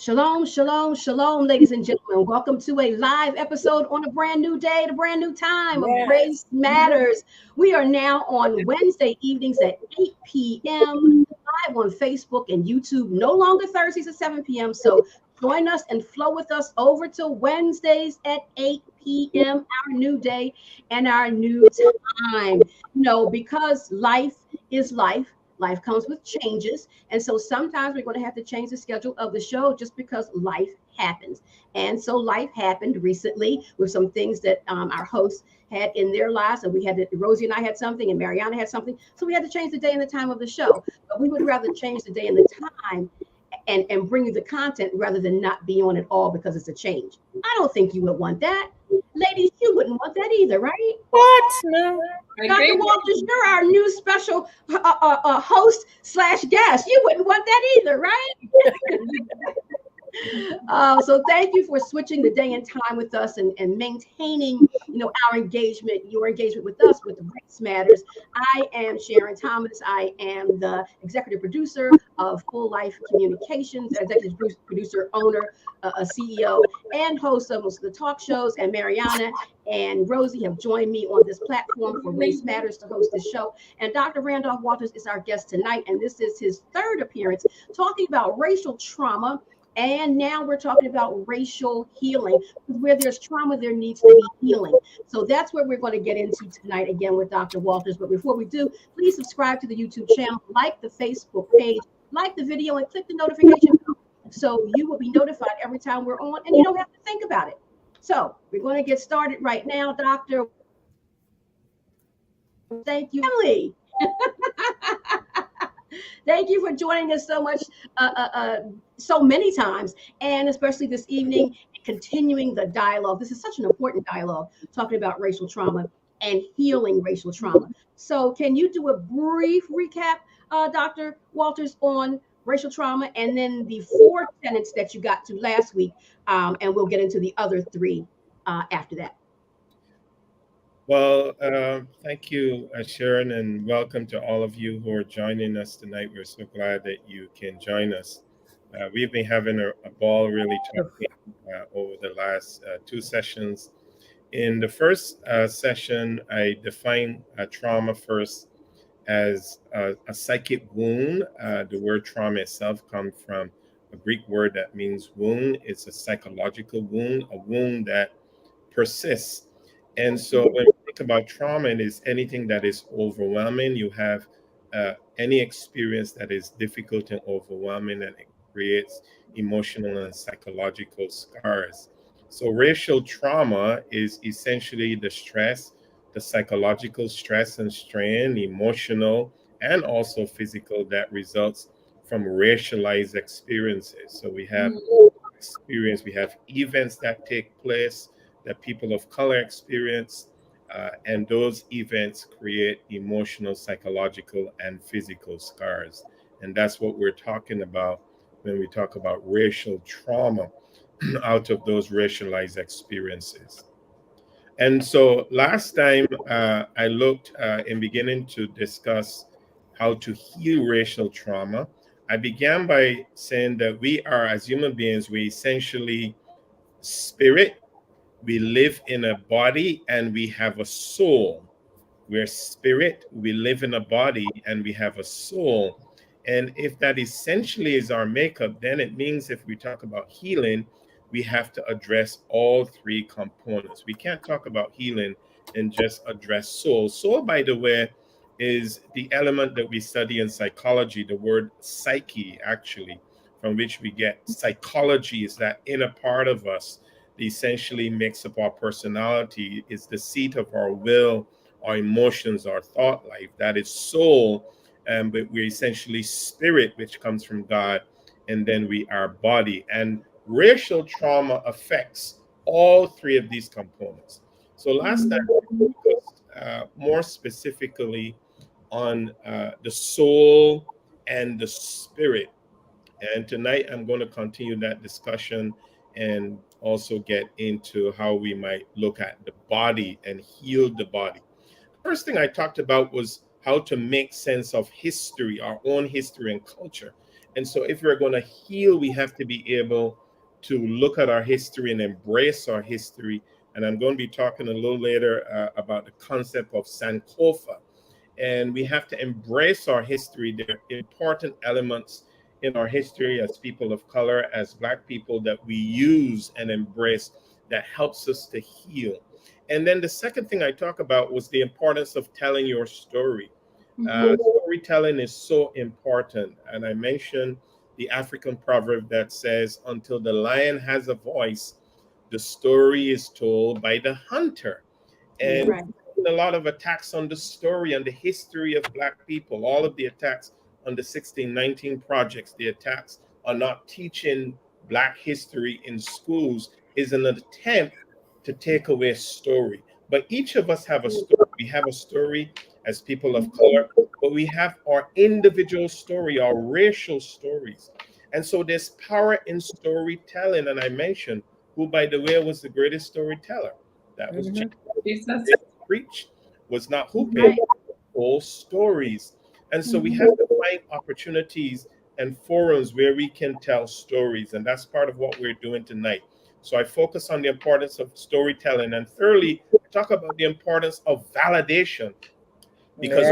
Shalom, shalom, shalom, ladies and gentlemen. Welcome to a live episode on a brand new day, at a brand new time of Race Matters. We are now on Wednesday evenings at 8 p.m. live on Facebook and YouTube, no longer Thursdays at 7 p.m. So join us and flow with us over to Wednesdays at 8 p.m., our new day and our new time. Because life is life. Life comes with changes. And so sometimes we're going to have to change the schedule of the show just because life happens. And so life happened recently with some things that our hosts had in their lives. And Rosie and I had something and Mariana had something. So we had to change the day and the time of the show. But we would rather change the day and the time and bring you the content rather than not be on at all because it's a change. I don't think you would want that. Ladies, you wouldn't want that either, right? What? No. Dr. Walters, you're our new special host / guest. You wouldn't want that either, right? So thank you for switching the day and time with us and maintaining, our engagement, your engagement with us with the Race Matters. I am Sharon Thomas. I am the executive producer of Full Life Communications, executive producer, owner, a CEO, and host of most of the talk shows. And Mariana and Rosie have joined me on this platform for Race Matters to host this show. And Dr. Randolph Walters is our guest tonight, and this is his third appearance talking about racial trauma. And now we're talking about racial healing. Where there's trauma, there needs to be healing. So that's what we're going to get into tonight again with Dr. Walters. But before we do, please subscribe to the YouTube channel, like the Facebook page, like the video, and click the notification bell so you will be notified every time we're on, and you don't have to think about it. So we're going to get started right now, Doctor. Thank you, Emily. Thank you for joining us so much, so many times, and especially this evening, continuing the dialogue. This is such an important dialogue, talking about racial trauma and healing racial trauma. So can you do a brief recap, Dr. Walters, on racial trauma, and then the 4 tenets that you got to last week, and we'll get into the other 3 after that. Well, thank you, Sharon, and welcome to all of you who are joining us tonight. We're so glad that you can join us. We've been having a ball really talking over the last 2 sessions. In the first session, I defined trauma first as a psychic wound. The word trauma itself comes from a Greek word that means wound. It's a psychological wound, a wound that persists. And so when we think about trauma, it is anything that is overwhelming. You have any experience that is difficult and overwhelming, and it creates emotional and psychological scars. So racial trauma is essentially the stress, the psychological stress and strain, emotional and also physical, that results from racialized experiences. So we have experience, we have events that take place that people of color experience, and those events create emotional, psychological, and physical scars. And that's what we're talking about when we talk about racial trauma out of those racialized experiences. And so last time I looked in beginning to discuss how to heal racial trauma. I began by saying that we are, as human beings, we essentially spirit. We live in a body and we have a soul. We're spirit, we live in a body and we have a soul. And if that essentially is our makeup, then it means if we talk about healing, we have to address all 3 components. We can't talk about healing and just address soul. Soul, by the way, is the element that we study in psychology, the word psyche, actually, from which we get psychology, is that inner part of us essentially makes up our personality. Is the seat of our will, our emotions, our thought life. That is soul, but we're essentially spirit, which comes from God, and then we are body. And racial trauma affects all 3 of these components. So last time we focused more specifically on the soul and the spirit. And tonight I'm going to continue that discussion and also get into how we might look at the body and heal the body. First thing I talked about was how to make sense of history, our own history and culture. And so if we're going to heal, we have to be able to look at our history and embrace our history. And I'm going to be talking a little later about the concept of Sankofa. And we have to embrace our history. There are important elements in our history as people of color, as Black people, that we use and embrace that helps us to heal. And then the second thing I talk about was the importance of telling your story. Storytelling is so important. And I mentioned the African proverb that says, until the lion has a voice, the story is told by the hunter. And Right. a lot of attacks on the story and the history of Black people, all of the attacks on the 1619 projects, the attacks on not teaching Black history in schools is an attempt to take away story. But each of us have a story. We have a story as people of color, but we have our individual story, our racial stories. And so there's power in storytelling. And I mentioned who, by the way, was the greatest storyteller. That was Jesus. Preach was not hooping, Right. all stories. And so we have to find opportunities and forums where we can tell stories. And that's part of what we're doing tonight. So I focus on the importance of storytelling. And thirdly, I talk about the importance of validation, because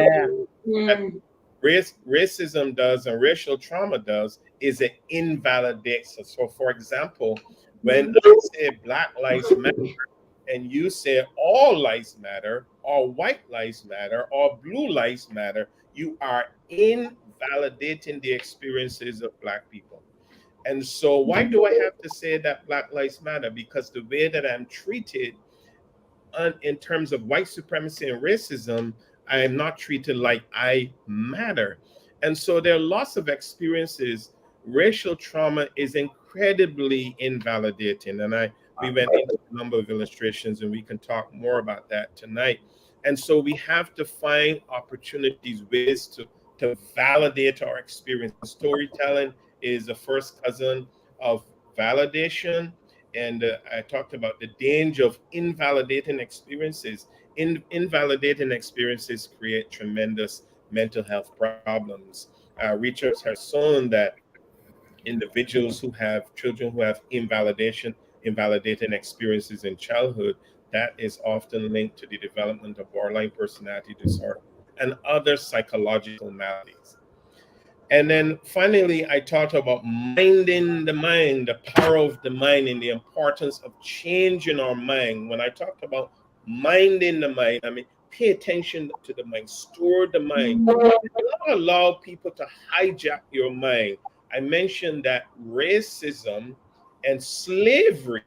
racism does and racial trauma does is it invalidates us. So for example, when I say Black Lives Matter, and you say all lives matter, or white lives matter, or blue lives matter, you are invalidating the experiences of Black people. And so why do I have to say that Black lives matter? Because the way that I'm treated in terms of white supremacy and racism, I am not treated like I matter. And so there are lots of experiences. Racial trauma is incredibly invalidating. And we went into a number of illustrations, and we can talk more about that tonight. And so we have to find opportunities, ways to validate our experience. Storytelling is the first cousin of validation. And I talked about the danger of invalidating experiences. Invalidating experiences create tremendous mental health problems. Research has shown that individuals who have children who have invalidating experiences in childhood, that is often linked to the development of borderline personality disorder and other psychological maladies. And then finally, I talked about minding the mind, the power of the mind, and the importance of changing our mind. When I talked about minding the mind, I mean, pay attention to the mind, store the mind. Do not allow people to hijack your mind. I mentioned that racism and slavery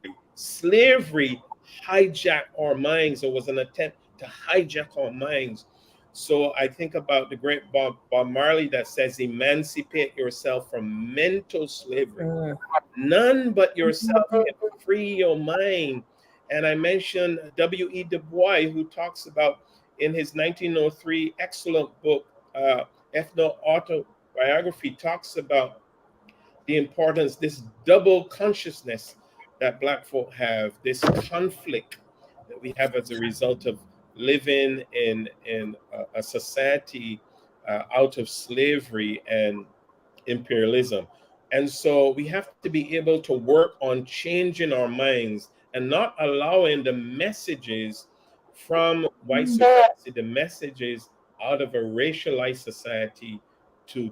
hijacked our minds. It was an attempt to hijack our minds. So I think about the great Bob Marley that says, emancipate yourself from mental slavery. None but yourself can free your mind. And I mentioned W.E. Du Bois, who talks about in his 1903 excellent book, Ethno Autobiography, talks about the importance, this double consciousness that Black folk have, this conflict that we have as a result of living in a society out of slavery and imperialism. And so we have to be able to work on changing our minds and not allowing the messages from white supremacy, the messages out of a racialized society to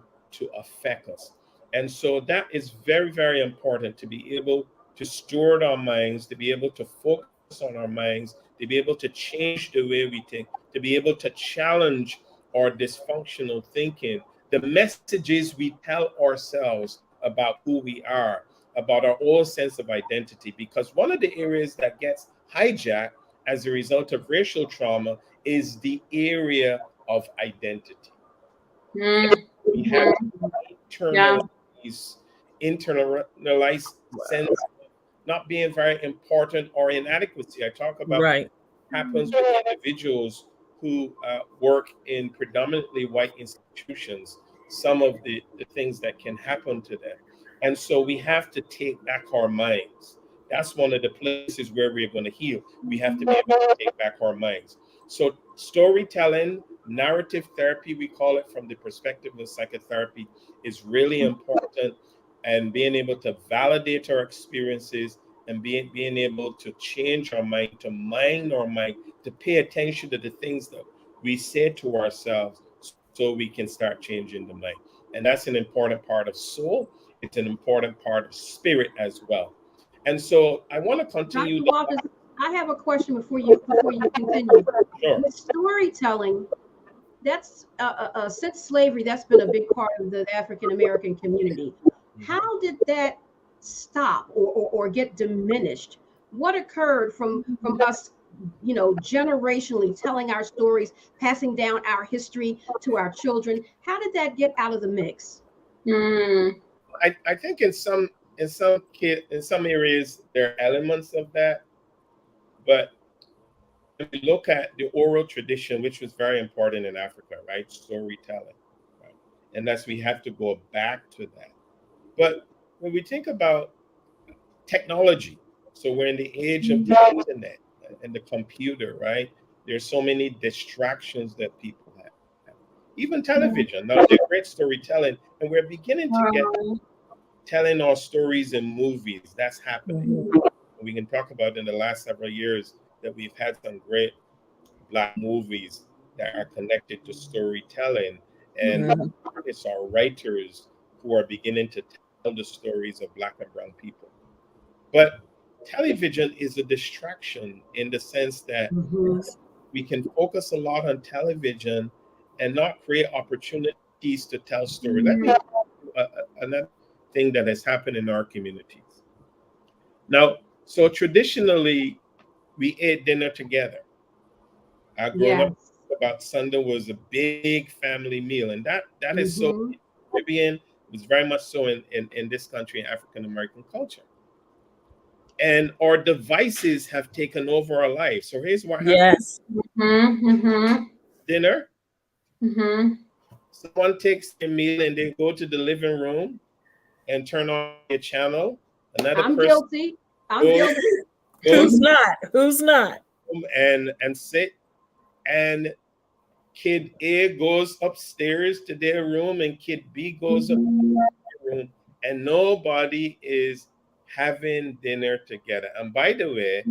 affect us. And so that is very, very important, to be able to steward our minds, to be able to focus on our minds, to be able to change the way we think, to be able to challenge our dysfunctional thinking, the messages we tell ourselves about who we are, about our own sense of identity. Because one of the areas that gets hijacked as a result of racial trauma is the area of identity. We have internalized sense of not being very important or inadequacy. I talk about what happens with individuals who work in predominantly white institutions, some of the things that can happen to them. And so we have to take back our minds. That's one of the places where we're going to heal. We have to be able to take back our minds. So storytelling, narrative therapy, we call it, from the perspective of psychotherapy, is really important. And being able to validate our experiences and being able to change our mind, to mind our mind, to pay attention to the things that we say to ourselves so we can start changing the mind. And that's an important part of soul. It's an important part of spirit as well. And so I want to continue. Dr. Walters, I have a question before you continue. Sure. With storytelling, that's since slavery, that's been a big part of the African American community. How did that stop or get diminished? What occurred from us, generationally telling our stories, passing down our history to our children? How did that get out of the mix? I think in some areas there are elements of that, but when we look at the oral tradition, which was very important in Africa, right? Storytelling, right? And that's, we have to go back to that. But when we think about technology, so we're in the age of the internet and the computer, right? There's so many distractions that people have. Even television, now they're great storytelling, and we're beginning to get telling our stories in movies. That's happening. We can talk about in the last several years that we've had some great Black movies that are connected to storytelling, and it's our writers who are beginning to tell the stories of Black and brown people. But television is a distraction in the sense that we can focus a lot on television and not create opportunities to tell stories. Let me another thing that has happened in our communities. Now, so traditionally, we ate dinner together. Growing up, about Sunday was a big family meal, and that is so Caribbean. It was very much so in this country, in African American culture. And our devices have taken over our life. So here's what happens. Dinner. Someone takes a meal and they go to the living room and turn on a channel. Another I'm person guilty. I'm guilty. Who's not? Who's not? And sit, and kid A goes upstairs to their room and kid B goes up to their room, and nobody is having dinner together. And by the way,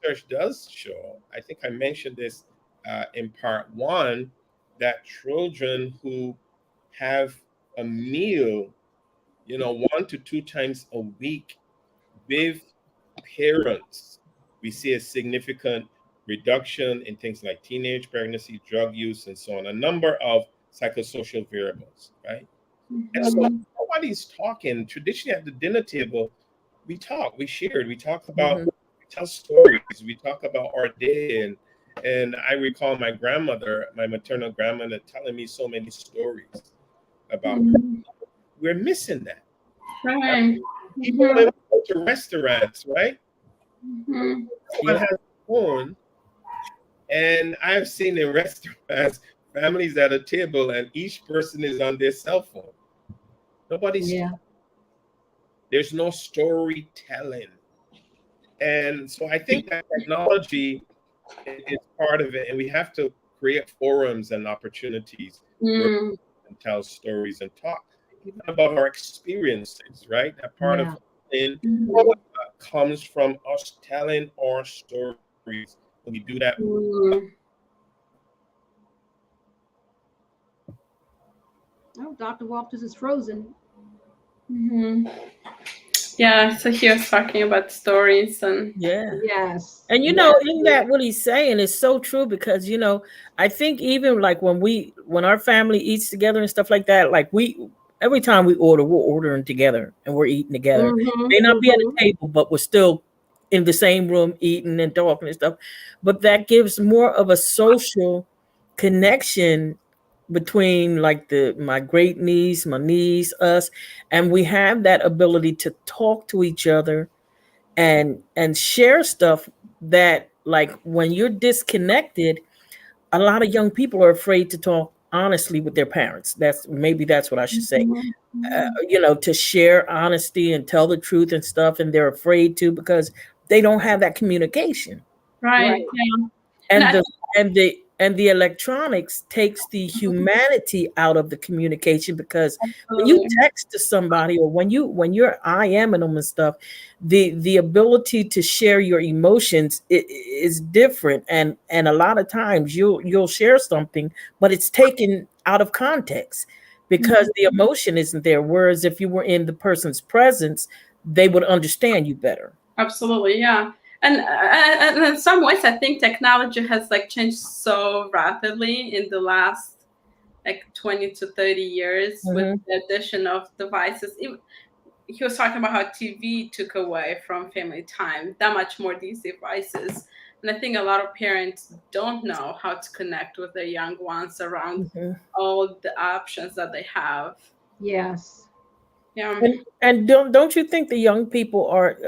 research does show, I think I mentioned this in part one, that children who have a meal, 1 to 2 times a week with parents, we see a significant reduction in things like teenage pregnancy, drug use, and so on, a number of psychosocial variables, right? And so nobody's talking. Traditionally at the dinner table, we talk, we shared, we talk about, we tell stories, we talk about our day. And I recall my grandmother, my maternal grandmother, telling me so many stories about her. We're missing that. Right. People go to restaurants, right? One has a phone, and I've seen in restaurants families at a table and each person is on their cell phone. Nobody's there's no storytelling. And so I think that technology is part of it, and we have to create forums and opportunities where we can tell stories and talk even about our experiences, right? That part of it comes from us telling our stories. When we do that. Oh, Dr. Walters is frozen. Yeah, so he was talking about stories and yes. And in that what he's saying is so true, because I think even like when our family eats together and stuff like that, like every time we're ordering together and we're eating together. May not be at a table, but we're still in the same room eating and talking and stuff. But that gives more of a social connection between like my great niece, my niece, us, and we have that ability to talk to each other and share stuff that, like, when you're disconnected, a lot of young people are afraid to talk honestly with their parents. That's what I should say. To share honesty and tell the truth and stuff, and they're afraid to because they don't have that communication. Right. And And the electronics takes the humanity out of the communication, because when you Absolutely. text to somebody, or when you're IMing them and stuff, the ability to share your emotions is different. And a lot of times you'll share something, but it's taken out of context because the emotion isn't there. Whereas if you were in the person's presence, they would understand you better. Absolutely, yeah. And in some ways, I think technology has like changed so rapidly in the last like 20 to 30 years with Mhm. the addition of devices. He was talking about how TV took away from family time, that much more these devices. And I think a lot of parents don't know how to connect with their young ones around Mhm. all the options that they have. Yes. Yeah. And don't you think the young people are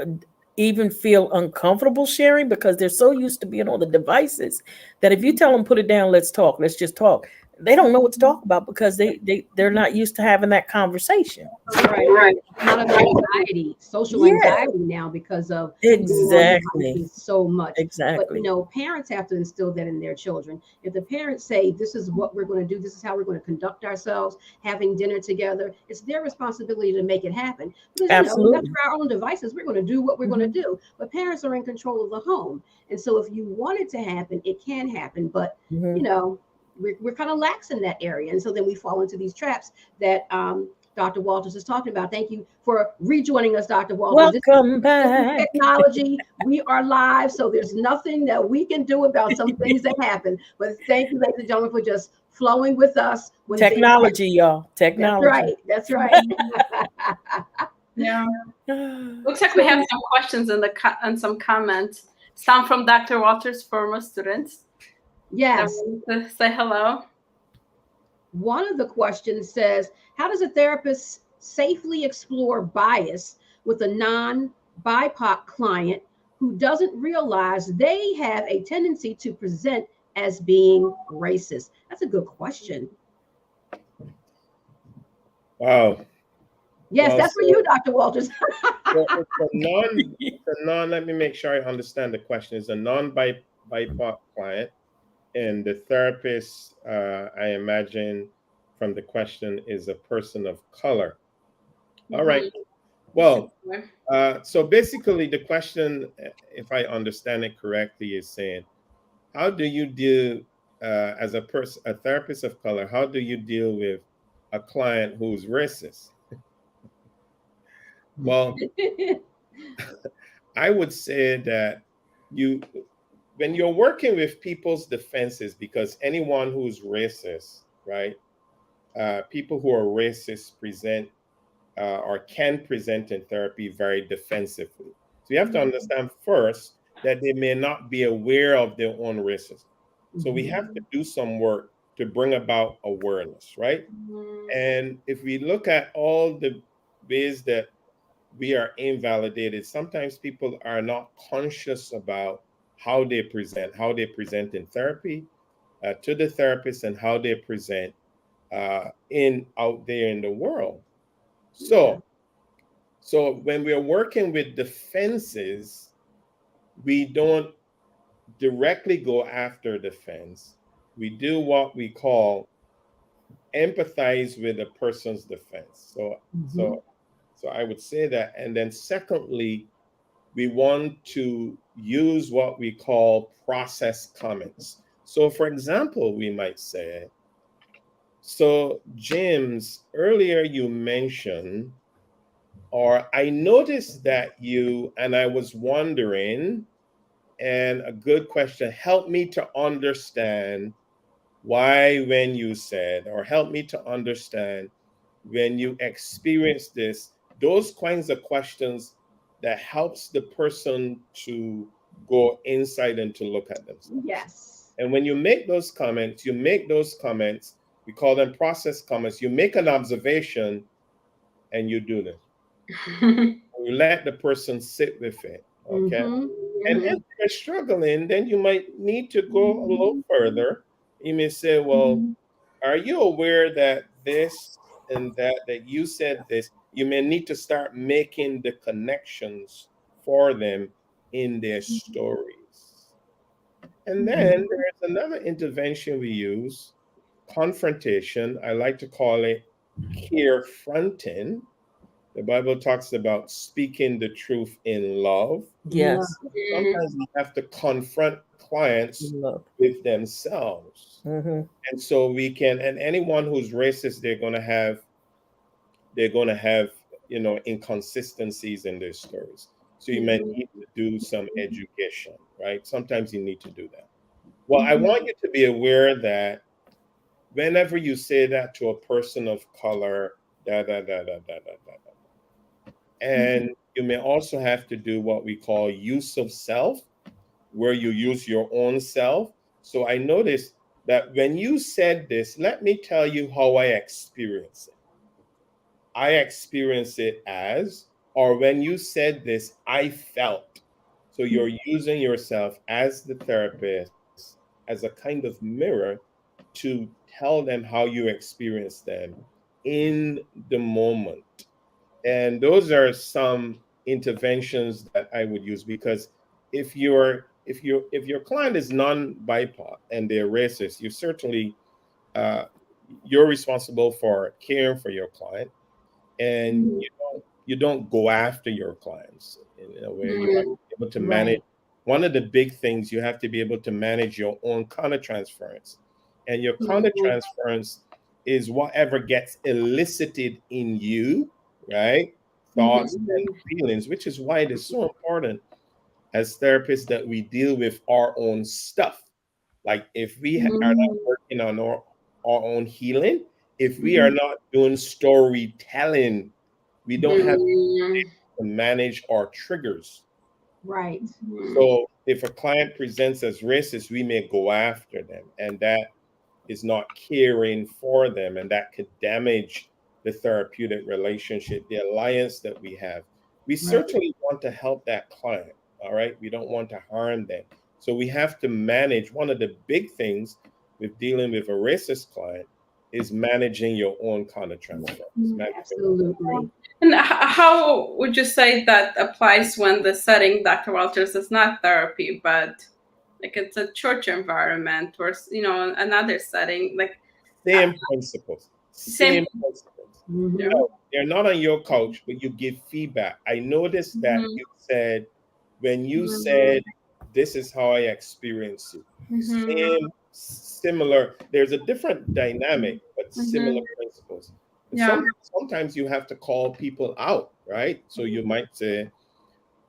even feel uncomfortable sharing because they're so used to being on the devices that if you tell them put it down, let's talk, let's just talk, they don't know what to talk about because they're not used to having that conversation. Right. Right. A lot of anxiety, social Yeah, anxiety now because of being on exactly, devices so much. But exactly. parents have to instill that in their children. If the parents say, "This is what we're going to do. This is how we're going to conduct ourselves, having dinner together," it's their responsibility to make it happen. Because left Absolutely. to our own devices, we're going to do what we're going Mhm. to do. But parents are in control of the home, and so if you want it to happen, it can happen. But you Mhm. know, we're kind of lax in that area, and so then we fall into these traps that Dr. Walters is talking about. Thank you for rejoining us, Dr. Walters. Welcome This is back. technology. We are live, so there's nothing that we can do about some things that happen. But thank you, ladies and gentlemen, for just flowing with us when things happen. Technology, y'all, That's technology. right. That's right. Yeah. Looks like we have some questions in the and some comments. Some from Dr. Walters' former students. That Yes. want to say hello. One of the questions says, how does a therapist safely explore bias with a non-BIPOC client who doesn't realize they have a tendency to present as being racist? That's a good question. Wow. Yes, Well, that's for you, Dr. Walters. let me make sure I understand the question. It's a non-BIPOC client, and the therapist, I imagine from the question, is a person of color. All right. Well, so basically the question, if I understand it correctly, is saying, how do you deal as a therapist of color, how do you deal with a client who's racist? Well, I would say that you, when you're working with people's defenses, because anyone who's racist, right? People who are racist present or can present in therapy very defensively. So you have to understand first that they may not be aware of their own racism. So we have to do some work to bring about awareness, right? And if we look at all the ways that we are invalidated, sometimes people are not conscious about how they present in therapy to the therapist, and how they present in out there in the world. So, so when we're working with defenses, we don't directly go after defense. We do what we call empathize with a person's defense. So I would say that. And then secondly, we want to use what we call process comments. So for example, we might say, so James, earlier you mentioned, or I noticed that you, and I was wondering, and a good question, help me to understand why when you said, or help me to understand when you experience this, those kinds of questions that helps the person to go inside and to look at themselves. Yes. And when you make those comments, we call them process comments. You make an observation and you do this. You let the person sit with it. Okay. Mm-hmm. And if they're struggling, then you might need to go a little further. You may say, well, are you aware that this and that you said this? You may need to start making the connections for them in their stories. And then there's another intervention we use, confrontation. I like to call it care fronting. The Bible talks about speaking the truth in love. Yes. Sometimes we have to confront clients Love. with themselves. Mm-hmm. And so we can, and anyone who's racist, they're going to have, inconsistencies in their stories. So you might need to do some education, right? Sometimes you need to do that. Well, I want you to be aware that whenever you say that to a person of color, da da da da da da da, and you may also have to do what we call use of self, where you use your own self. So I noticed that when you said this, let me tell you how I experience it. I experience it as, or when you said this, I felt. So you're using yourself as the therapist, as a kind of mirror to tell them how you experience them in the moment. And those are some interventions that I would use, because if your client is non-BIPOC and they're racist, you certainly uh, you're responsible for caring for your client, and you don't go after your clients in a way. You have to be able to manage. One of the big things, you have to be able to manage your own countertransference, and your countertransference is whatever gets elicited in you, right? Thoughts and feelings, which is why it is so important as therapists that we deal with our own stuff. Like if we are not working on our own healing, if we are not doing storytelling, we don't have to manage our triggers. Right. So if a client presents as racist, we may go after them, and that is not caring for them, and that could damage the therapeutic relationship, the alliance that we have. We certainly want to help that client, all right? We don't want to harm them. So we have to manage. One of the big things with dealing with a racist client is managing your own countertransference. Absolutely. And how would you say that applies when the setting, Dr. Walters, is not therapy, but like it's a church environment or another setting? Like same principles. Same. Principles. They're not on your couch, but you give feedback. I noticed that you said, when you said, this is how I experience it. Similar. There's a different dynamic, but similar principles. Sometimes you have to call people out, right? So you might say,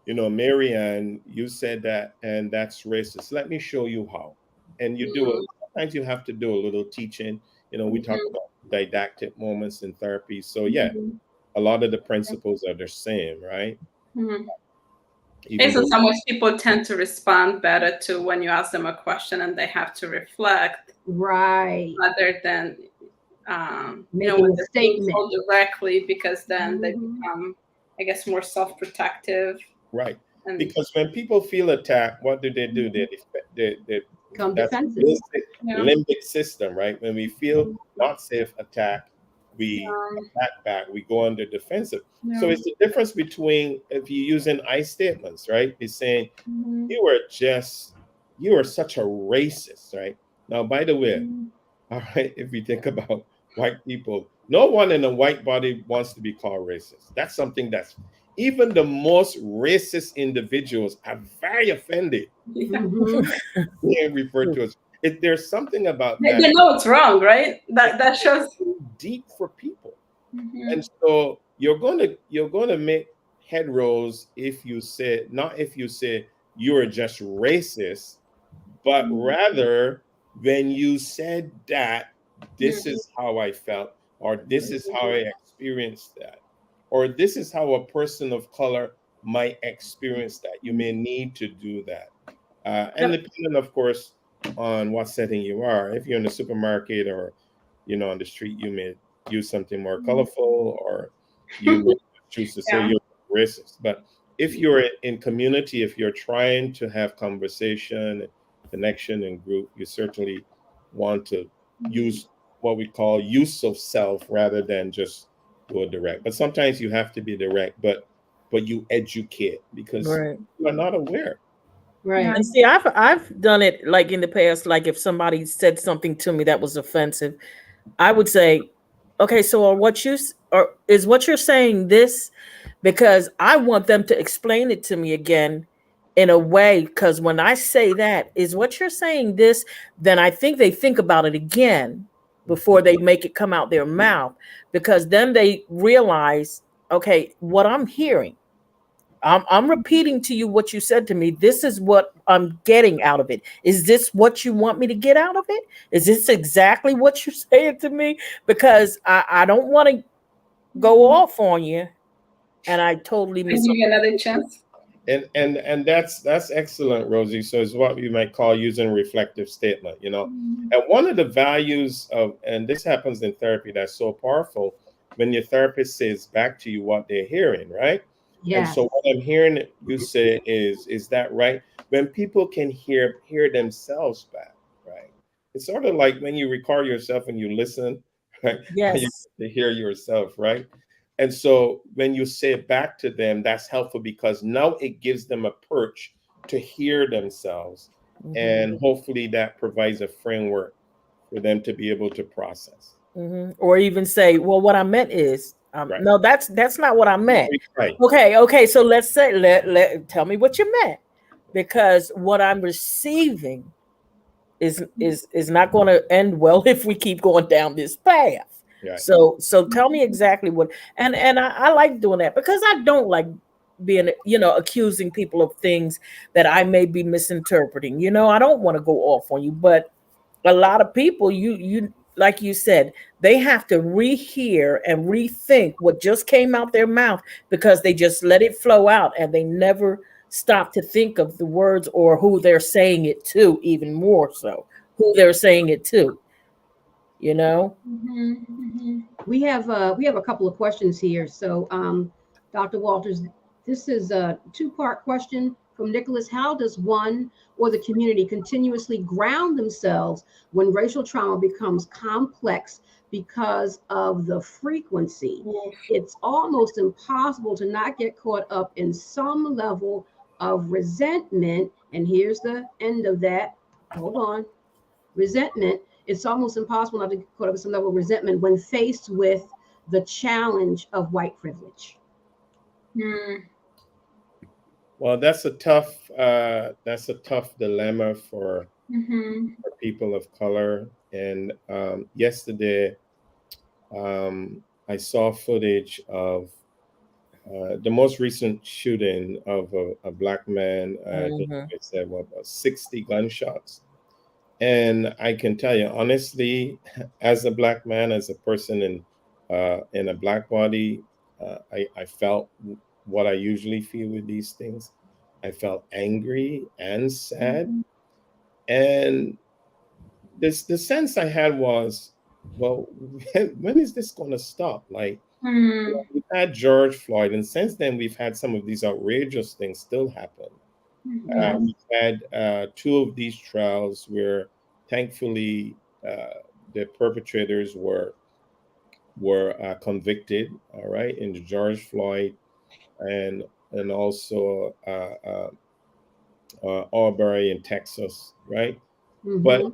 Marianne, you said that, and that's racist. Let me show you how. And you do it. Sometimes you have to do a little teaching. We talk about didactic moments in therapy. So a lot of the principles are the same, right? So most people tend to respond better to when you ask them a question and they have to reflect, right? Rather than making a statement directly, because then they become, I guess, more self-protective. Right. Because when people feel attacked, what do? They become defensive. Limbic system, right? When we feel not safe, attack, we attack back, we go under defensive. So it's the difference between, if you're using I statements, right? It's saying, you are such a racist, right? Now, by the way, all right, if we think about white people, no one in a white body wants to be called racist. That's something that's, even the most racist individuals are very offended being referred to as. There's something about that. They know it's wrong, right? That shows deep for people, and so you're gonna make head rolls if you say, not if you say you're just racist, but rather when you said that, this is how I felt, or this is how I experienced that, or this is how a person of color might experience that. You may need to do that. And depending, of course, on what setting you are. If you're in the supermarket or, on the street, you may use something more colorful, or you may choose to say you're racist. But if you're in community, if you're trying to have conversation, connection, and group, you certainly want to use what we call use of self rather than just go direct. But sometimes you have to be direct, but you educate, because you are not aware. Right. And see, I've done it like in the past. Like if somebody said something to me that was offensive, I would say, "Okay, so or is what you're saying this?" Because I want them to explain it to me again in a way. Because when I say that, is what you're saying this, then I think they think about it again before they make it come out their mouth. Because then they realize, okay, what I'm hearing. I'm repeating to you what you said to me. This is what I'm getting out of it. Is this what you want me to get out of it? Is this exactly what you're saying to me? Because I don't want to go off on you, and I totally Give you another chance. And that's excellent, Rosie. So it's what we might call using reflective statement, you know. And one of the values of, and this happens in therapy that's so powerful, when your therapist says back to you what they're hearing, right? And Yes. so what I'm hearing you say is that right? When people can hear themselves back, right? It's sort of like when you record yourself and you listen, right? And you yes. get to hear yourself, right? And so when you say it back to them, that's helpful because now it gives them a perch to hear themselves. And hopefully that provides a framework for them to be able to process. Or even say, well, what I meant is, Right. no, that's not what I meant. Right. Okay. So let's say, tell me what you meant, because what I'm receiving is not going to end well if we keep going down this path. Right. So tell me exactly what, and I like doing that because I don't like being, accusing people of things that I may be misinterpreting. I don't want to go off on you, but a lot of people, you like you said, they have to rehear and rethink what just came out their mouth because they just let it flow out and they never stop to think of the words or who they're saying it to, even more so who they're saying it to. We have a couple of questions here. So, Dr. Walters, this is a two-part question from Nicholas. How does one or the community continuously ground themselves when racial trauma becomes complex because of the frequency? It's almost impossible to not get caught up in some level of resentment. And here's the end of that. Hold on. Resentment. It's almost impossible not to get caught up in some level of resentment when faced with the challenge of white privilege. Well, that's a tough dilemma for people of color. And yesterday, I saw footage of the most recent shooting of a black man. I think they said what about 60 gunshots. And I can tell you honestly, as a black man, as a person in a black body, I felt what I usually feel with these things. I felt angry and sad, and the sense I had was, well, when is this going to stop? Like, we've had George Floyd, and since then we've had some of these outrageous things still happen. We've had two of these trials where, thankfully, the perpetrators were convicted. All right, in the George Floyd and also Aubrey in Texas. Right, but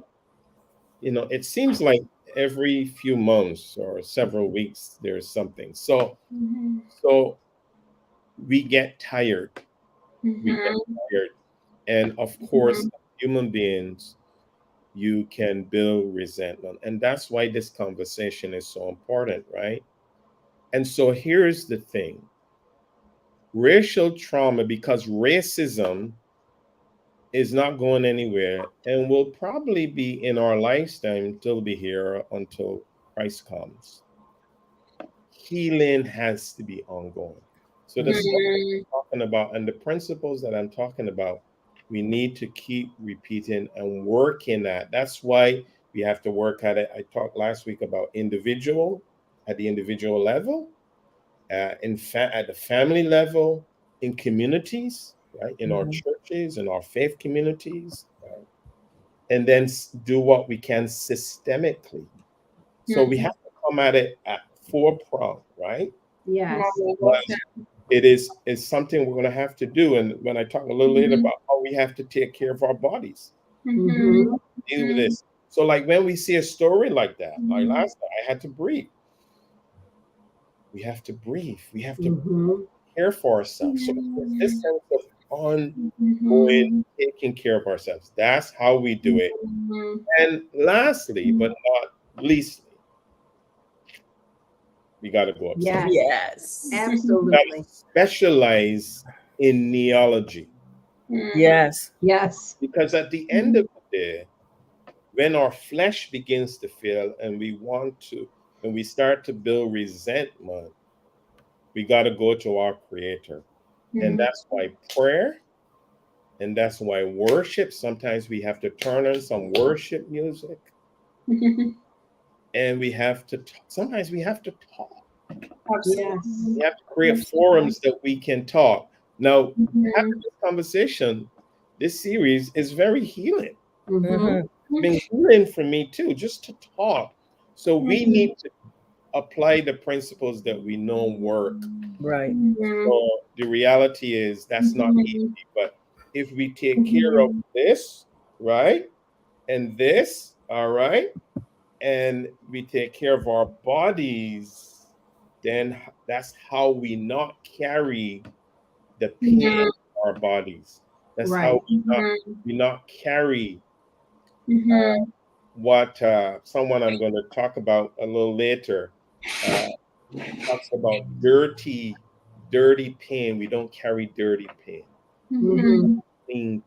it seems like every few months or several weeks there's something. So we get tired. We get tired, and of course, human beings, you can build resentment. And that's why this conversation is so important, right? And so here's the thing: racial trauma, because racism is not going anywhere and will probably be in our lifetime until be here until Christ comes. Healing has to be ongoing. So the stuff I'm talking about and the principles that I'm talking about, we need to keep repeating and working at. That's why we have to work at it. I talked last week about at the individual level, at the family level, in communities, right, in our churches, in our faith communities, right? And then do what we can systemically. So we have to come at it at four-pronged, right? Yes. But it's something we're going to have to do. And when I talk a little later about how how we have to take care of our bodies. Mm-hmm. Deal with this. So like when we see a story like that, like last night, I had to breathe. We have to breathe. We have to care for ourselves. So there's this sense of ongoing taking care of ourselves. That's how we do it. And lastly, but not leastly, we got to go upstairs. Yes. Absolutely. We got to specialize in neology. Yes. Yes. Because at the end of the day, when our flesh begins to fail and we start to build resentment, we got to go to our Creator. And that's why prayer, and that's why worship, sometimes we have to turn on some worship music. And we have to, sometimes we have to talk. Yes. We have to create forums that we can talk. Now, having this conversation, this series is very healing. It's been healing for me too, just to talk. So we need to apply the principles that we know work. Right. So the reality is that's not easy, but if we take care of this, right, and this, all right, and we take care of our bodies, then that's how we not carry the pain in our bodies. That's how we not carry what someone I'm going to talk about a little later talks about dirty pain. We don't carry dirty pain. Clean pain,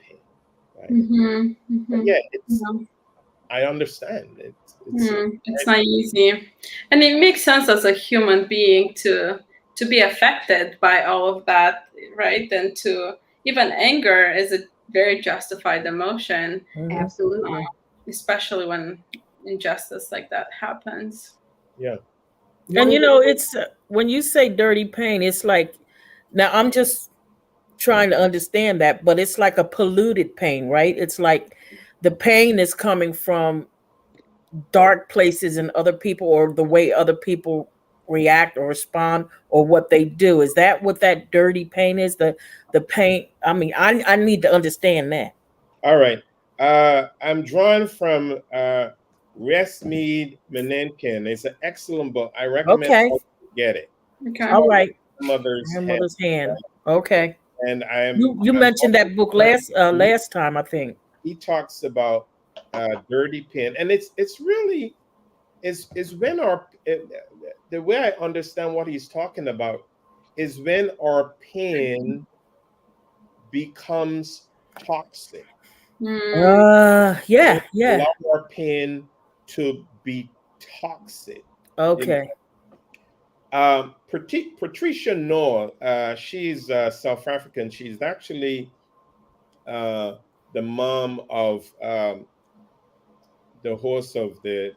right? But yeah, I understand. It's not easy, and it makes sense as a human being to be affected by all of that, right? And to even anger is a very justified emotion, Absolutely. especially when injustice like that happens. Yeah. And it's when you say dirty pain, it's like, now I'm just trying to understand that, but it's like a polluted pain, right? It's like the pain is coming from dark places in other people, or the way other people react or respond, or what they do. Is that what that dirty pain is? The pain. I mean, I need to understand that. All right. I'm drawn from Resmead Menenkin. It's an excellent book. I recommend Okay. all you get it. Okay. All right. Grandmother's Hand. Okay. And You mentioned that book last time, I think. He talks about dirty pain, and it's really is when the way I understand what he's talking about is when our pain becomes toxic. Yeah. Allow our pain to be toxic. Okay. Patricia Noor, she's South African. She's actually the mom of the host of the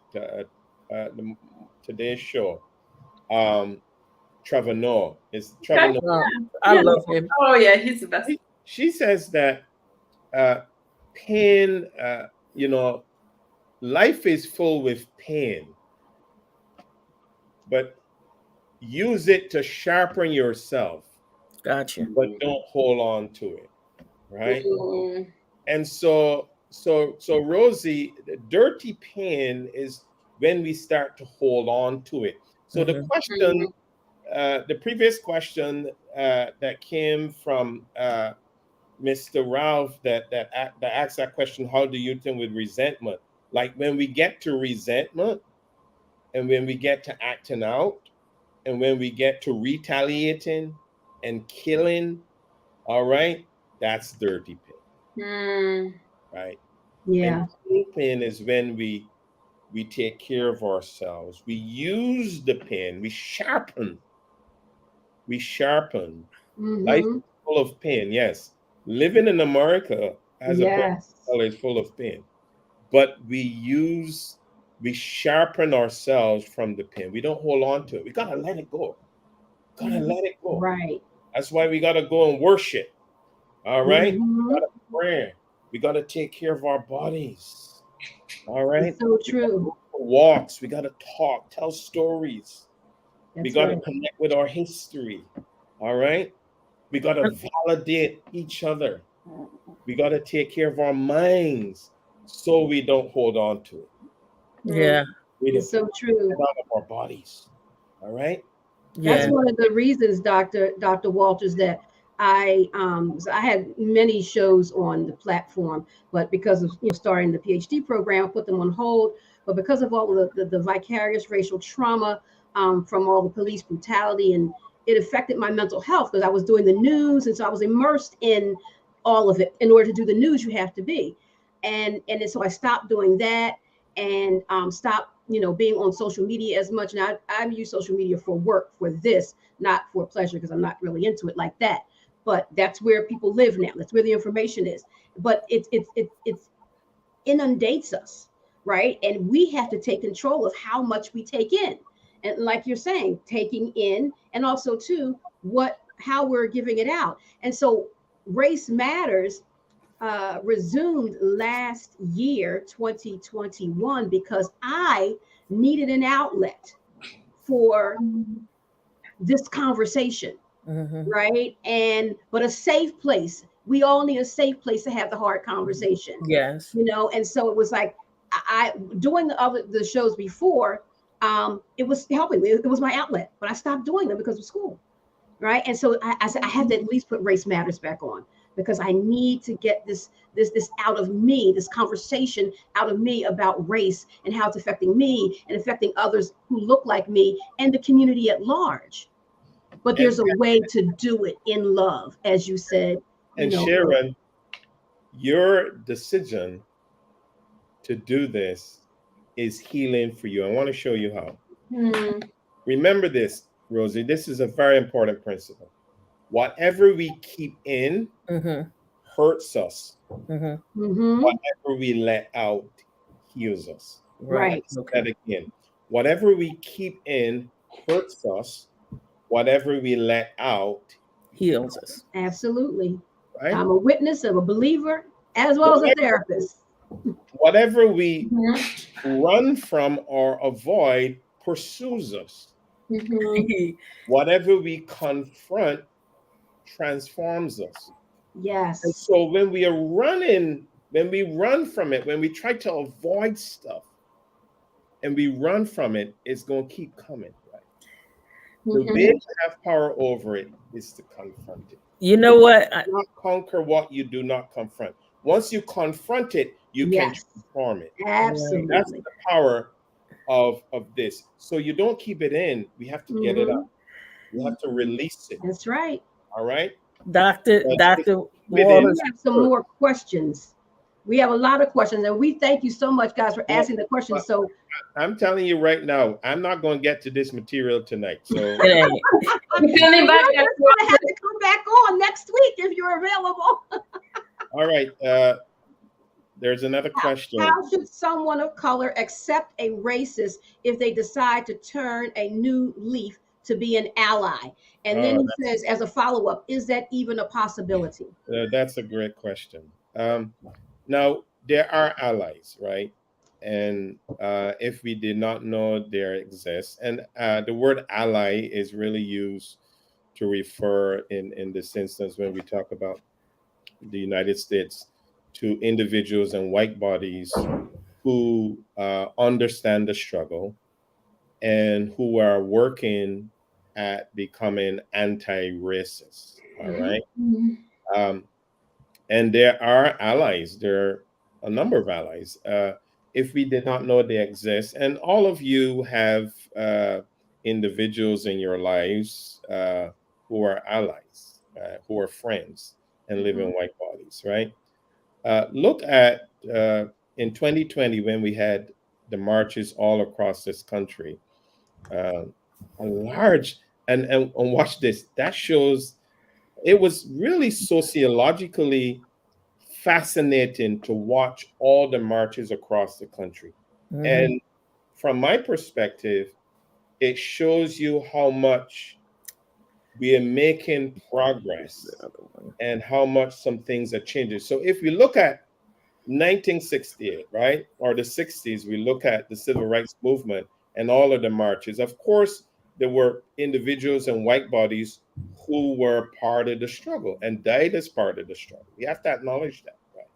Today Show. Trevor Noah. Is Trevor Noah? I love him. Oh yeah, he's the best. She says that pain, life is full with pain, but use it to sharpen yourself. Gotcha. But don't hold on to it, right? And so Rosie, the dirty pain is when we start to hold on to it. So the question, the previous question that came from Mr. Ralph that asked that question, how do you deal with resentment? Like when we get to resentment, and when we get to acting out, and when we get to retaliating and killing, all right, that's dirty pain. Right? Yeah. And clean pain is when we take care of ourselves. We use the pain. We sharpen. Life is full of pain. Yes. Living in America as a person is full of pain. But we sharpen ourselves from the pain. We don't hold on to it. We gotta let it go. Let it go. Right. That's why we gotta go and worship. All right. We gotta pray. We gotta take care of our bodies. All right. It's so true. Walks. We gotta talk, tell stories. That's we gotta connect with our history. All right. We gotta validate each other. We got to take care of our minds so we don't hold on to it. Yeah. It's so true. Out of our bodies. All right. That's Yeah. one of the reasons, Dr. Walters, that so I had many shows on the platform, but because of starting the PhD program, I put them on hold. But because of all of the vicarious racial trauma from all the police brutality, and it affected my mental health because I was doing the news, and so I was immersed in all of it. In order to do the news, you have to be, and so I stopped doing that and stopped being on social media as much. Now I use social media for work, for this, not for pleasure, because I'm not really into it like that. But that's where people live now. That's where the information is. But it inundates us, right? And we have to take control of how much we take in. And like you're saying, taking in, and also too, how we're giving it out. And so Race Matters resumed last year, 2021, because I needed an outlet for this conversation, right? But a safe place. We all need a safe place to have the hard conversation. Yes. And so it was like I doing the shows before, it was helping me. It was my outlet, but I stopped doing them because of school, right? And so I said I have to at least put Race Matters back on, because I need to get this out of me, this conversation out of me about race and how it's affecting me and affecting others who look like me and the community at large. But there's a way to do it in love, as you said. And Sharon, your decision to do this is healing for you. I want to show you how. Remember this, Rosie, this is a very important principle. Whatever we keep in hurts us. Whatever we let out heals us. Right. That again. Whatever we keep in hurts us. Whatever we let out heals us. Absolutely. Right? I'm a witness of a believer as well as a therapist. Whatever we run from or avoid pursues us. Whatever we confront transforms us. Yes. And so when we are running, when we run from it, when we try to avoid stuff and we run from it, it's going to keep coming. The way to have power over it is to confront it. You know what? You not conquer what you do not confront. Once you confront it, you can transform it. Absolutely. That's the power of this. So you don't keep it in. We have to get it out. We have to release it. That's right. All right. Dr. Waters. We have some more questions. We have a lot of questions, and we thank you so much, guys, for asking the questions. So I'm telling you right now, I'm not going to get to this material tonight. So you're going to have to come back on next week if you're available. All right. There's another question. How should someone of color accept a racist if they decide to turn a new leaf to be an ally? And then he says, as a follow-up, is that even a possibility? That's a great question. Now, there are allies, right? And if we did not know there exists, and the word ally is really used to refer in this instance when we talk about the United States to individuals and white bodies who understand the struggle and who are working at becoming anti-racist, all right? And there are allies. There are a number of allies. If we did not know they exist, and all of you have individuals in your lives who are allies, who are friends and live in white bodies, right? Look at in 2020 when we had the marches all across this country, a large, and watch this, that shows it was really sociologically fascinating to watch all the marches across the country. And from my perspective, it shows you how much we are making progress and how much some things are changing. So if we look at 1968, right, or the 60s, we look at the civil rights movement and all of the marches. Of course, there were individuals and white bodies who were part of the struggle and died as part of the struggle. We have to acknowledge that, right?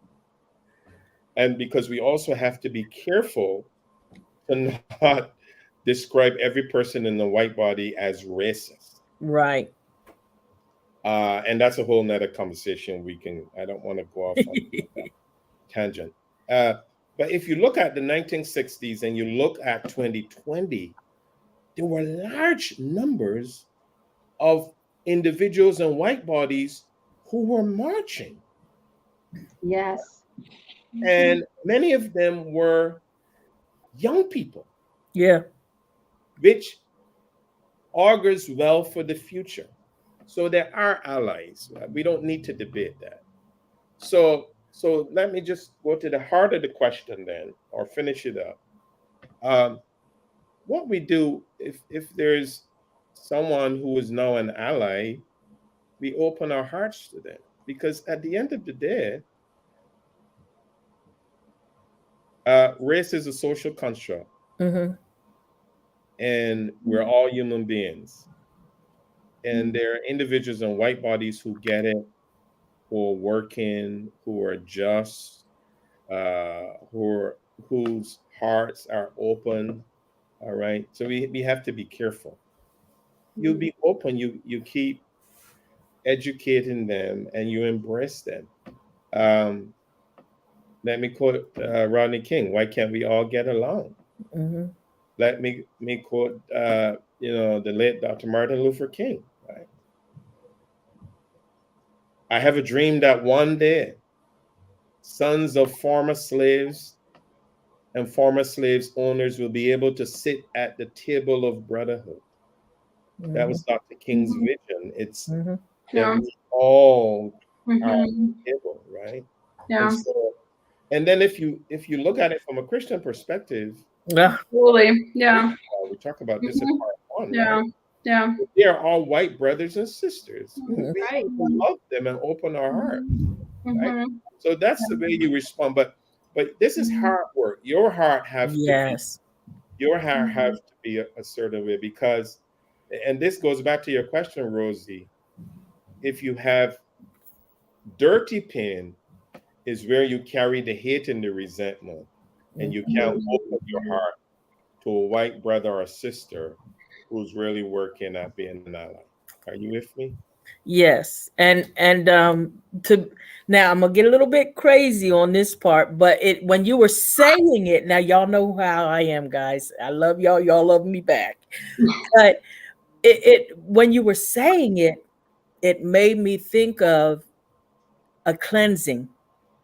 And because we also have to be careful to not describe every person in the white body as racist. Right. And that's a whole nother conversation. I don't want to go off on a tangent. But if you look at the 1960s and you look at 2020, there were large numbers of individuals in white bodies who were marching. Yes. And many of them were young people. Yeah. Which augurs well for the future. So there are allies. We don't need to debate that. So let me just go to the heart of the question then, or finish it up. What we do if there's someone who is now an ally, we open our hearts to them. Because at the end of the day, race is a social construct. Mm-hmm. And we're all human beings. And there are individuals in white bodies who get it, who are working, who are just, whose hearts are open. All right. So we have to be careful. You be open, you keep educating them and you embrace them. Let me quote Rodney King, why can't we all get along? Mm-hmm. Let me quote the late Dr. Martin Luther King, right? I have a dream that one day sons of former slaves and former slaves owners will be able to sit at the table of brotherhood. Mm-hmm. That was Dr. King's vision. It's that we all are at the table, right? Yeah. And then if you look at it from a Christian perspective, absolutely. Yeah. We talk about this in part one. Yeah. Right? Yeah. They are all white brothers and sisters. Right. We love them and open our hearts. Right? So that's the way you respond. But this is hard work. Your heart have to be a certain way, because, and this goes back to your question, Rosie. If you have dirty pain, is where you carry the hate and the resentment, and you can't open your heart to a white brother or sister who's really working at being an ally. Are you with me? Yes. And to now I'm gonna get a little bit crazy on this part, but when you were saying it, now y'all know how I am, guys. I love y'all, y'all love me back. But it when you were saying it, it made me think of a cleansing.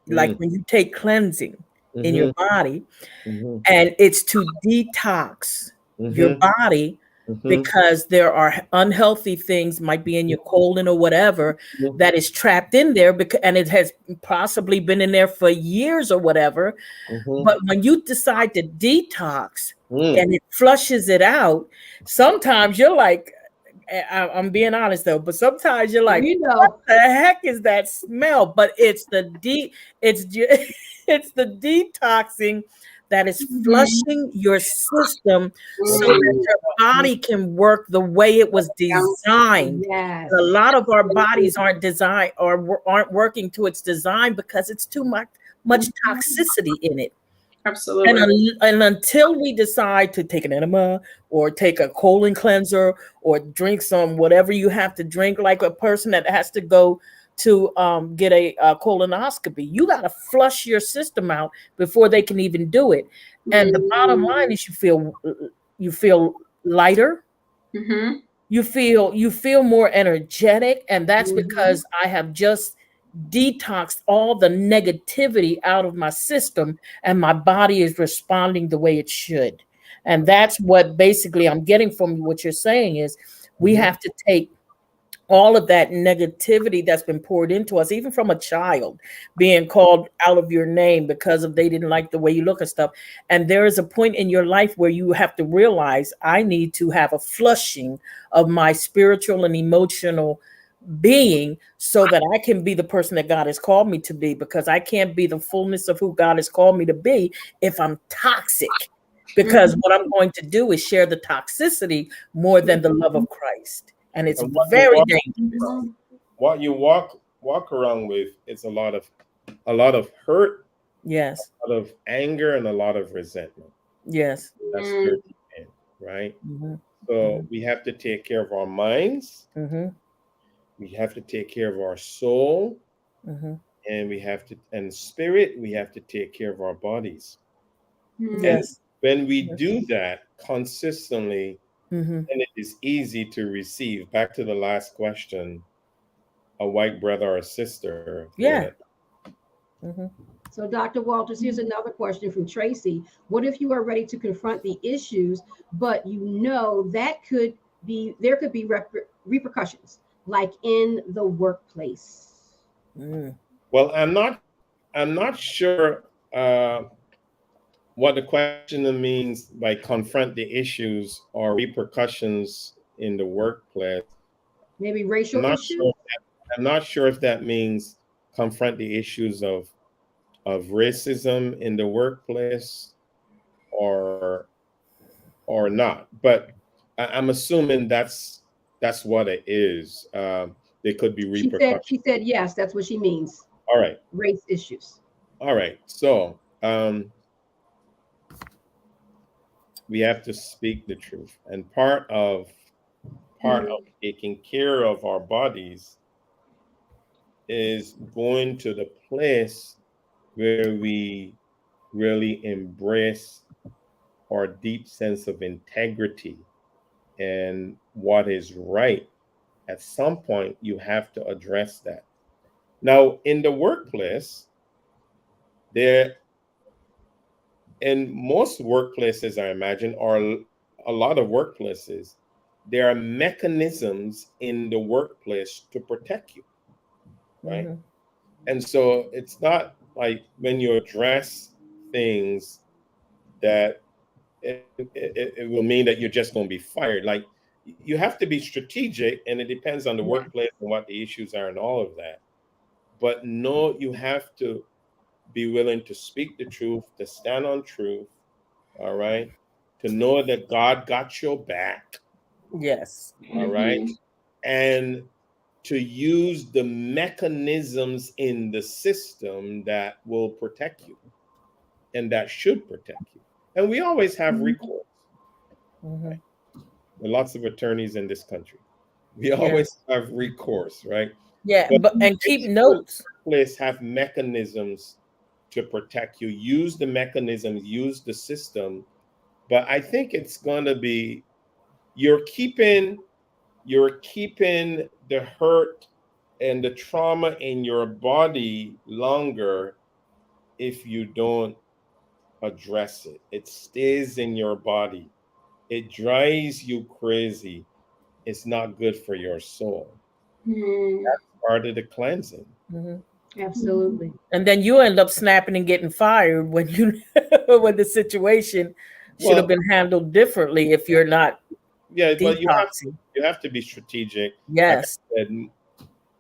Like when you take cleansing in your body, and it's to detox your body, because there are unhealthy things might be in your colon or whatever that is trapped in there, and it has possibly been in there for years or whatever. But when you decide to detox and it flushes it out, sometimes you're like, I'm being honest though, but sometimes you're like, what the heck is that smell? But it's the detoxing that is flushing your system so that your body can work the way it was designed. Yes. A lot of our bodies aren't designed or aren't working to its design because it's too much toxicity in it. Absolutely. And until we decide to take an enema or take a colon cleanser or drink some whatever you have to drink, like a person that has to go to get a colonoscopy, you got to flush your system out before they can even do it. And the bottom line is you feel lighter. You feel more energetic, and that's because I have just detoxed all the negativity out of my system, and my body is responding the way it should. And that's what basically I'm getting from what you're saying is we have to take all of that negativity that's been poured into us, even from a child being called out of your name because they didn't like the way you look and stuff. And there is a point in your life where you have to realize I need to have a flushing of my spiritual and emotional being so that I can be the person that God has called me to be, because I can't be the fullness of who God has called me to be if I'm toxic, because what I'm going to do is share the toxicity more than the love of Christ. and it's And what you very walk, dangerous. what you walk around with is a lot of hurt, Yes, a lot of anger, and a lot of resentment. yes. That's dirty, right? Mm-hmm. So we have to take care of our minds. Mm-hmm. We have to take care of our soul, Mm-hmm. and and spirit. We have to take care of our bodies. And Yes. when we do that consistently, Mm-hmm. then it is easy to receive. Back to the last question, a white brother or sister. Yeah. Mm-hmm. So, Dr. Walters, here's another question from Tracy. What if you are ready to confront the issues, but you know that there could be repercussions, like in the workplace? Mm. Well, I'm not sure what the question means by confront the issues or repercussions in the workplace. Maybe I'm racial not issues? sure. I'm not sure if that means confront the issues of racism in the workplace or or not. But I'm assuming that's what it is. There could be repercussions. She said yes, that's what she means. All right. Race issues. All right. So we have to speak the truth, and part of taking care of our bodies is going to the place where we really embrace our deep sense of integrity and what is right. At some point, you have to address that. Now, in the workplace, there, in most workplaces, I imagine, or a lot of workplaces, there are mechanisms in the workplace to protect you, right? Mm-hmm. And so it's not like when you address things that it will mean that you're just going to be fired. Like you have to be strategic, and it depends on the Yeah. workplace and what the issues are and all of that. But no, you have to be willing to speak the truth, to stand on truth, all right? To know that God got your back, Yes. all right? And to use the mechanisms in the system that will protect you and that should protect you. And we always have recourse. Mm-hmm. Right? There are lots of attorneys in this country. We Yes. always have recourse, right? Yeah, But and keep notes. Workplace have mechanisms to protect you. Use the mechanisms, use the system. But I think it's going to be you're keeping the hurt and the trauma in your body longer if you don't address it. It stays in your body. It drives you crazy. It's not good for your soul. That's part of the cleansing. Mm-hmm. Absolutely. And then you end up snapping and getting fired when you when the situation should have been handled differently if you're not Yeah, but detoxing. you have to be strategic. Yes. Like I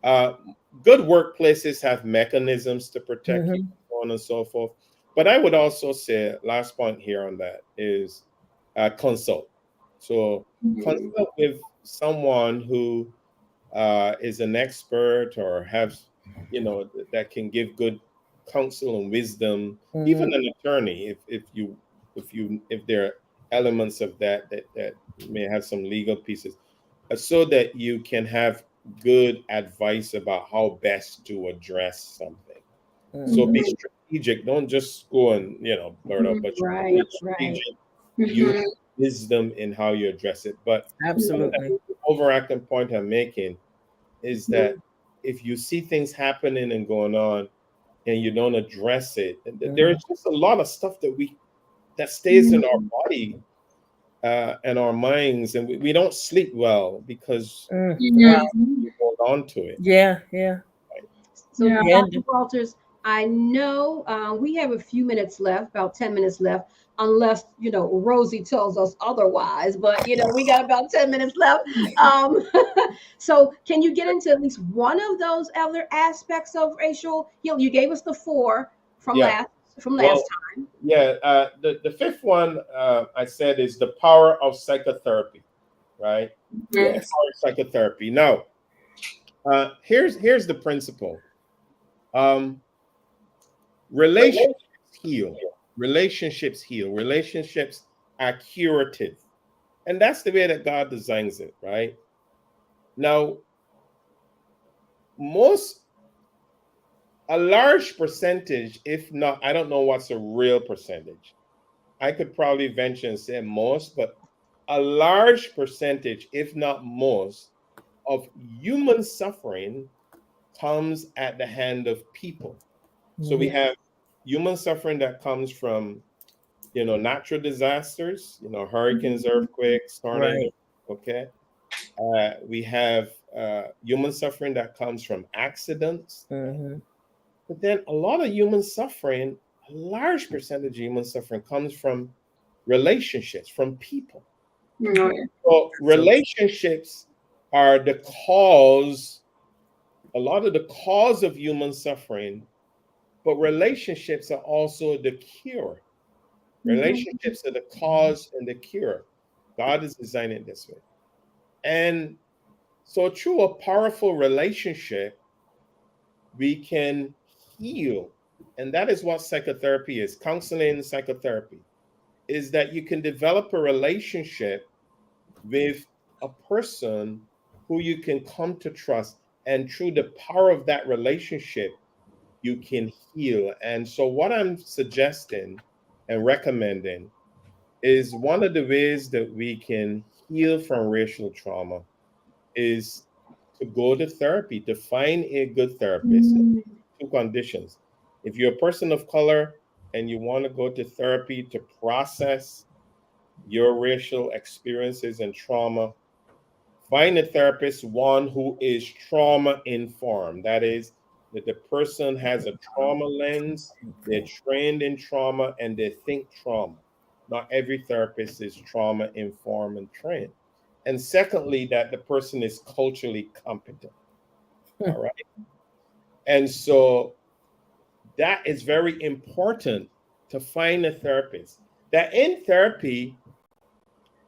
said, good workplaces have mechanisms to protect you, so on and so forth. But I would also say, last point here on that is consult. So consult with someone who is an expert or has, that can give good counsel and wisdom. Even an attorney, if there are elements of that may have some legal pieces, so that you can have good advice about how best to address something. So be strategic. Don't just go and blurt out, but Right. strategic. Use wisdom in how you address it. But Absolutely. the overacting point I'm making is that if you see things happening and going on and you don't address it, there's just a lot of stuff that stays in our body and our minds, and we don't sleep well because we hold on to it. Yeah. So, Dr. Walters, I know we have a few minutes left, about 10 minutes left, unless, Rosie tells us otherwise, but, we got about 10 minutes left. So can you get into at least one of those other aspects of racial healing? You gave us the 4 from last time. Yeah, the fifth one I said is the power of psychotherapy, right? Yes. Psychotherapy. Now, here's the principle. Relationships heal. Relationships heal. Relationships are curative. And that's the way that God designs it, right? Now, a large percentage, if not, I don't know what's a real percentage. I could probably venture and say most, but a large percentage, if not most, of human suffering comes at the hand of people. So we have human suffering that comes from, natural disasters, hurricanes, earthquakes, tornadoes. Right. Okay. We have human suffering that comes from accidents. But then a lot of human suffering, a large percentage of human suffering comes from relationships, from people. So relationships are the cause, a lot of the cause of human suffering, but relationships are also the cure. Relationships are the cause and the cure. God is designing it this way. And so through a powerful relationship, we can heal. And that is what psychotherapy is. Counseling psychotherapy is that you can develop a relationship with a person who you can come to trust. And through the power of that relationship, you can heal. And so, what I'm suggesting and recommending is one of the ways that we can heal from racial trauma is to go to therapy, to find a good therapist. Two conditions. If you're a person of color and you want to go to therapy to process your racial experiences and trauma, find a therapist, one who is trauma informed. That is, that the person has a trauma lens, they're trained in trauma, and they think trauma. Not every therapist is trauma informed and trained. And secondly, that the person is culturally competent. All right. And so that is very important to find a therapist. That in therapy,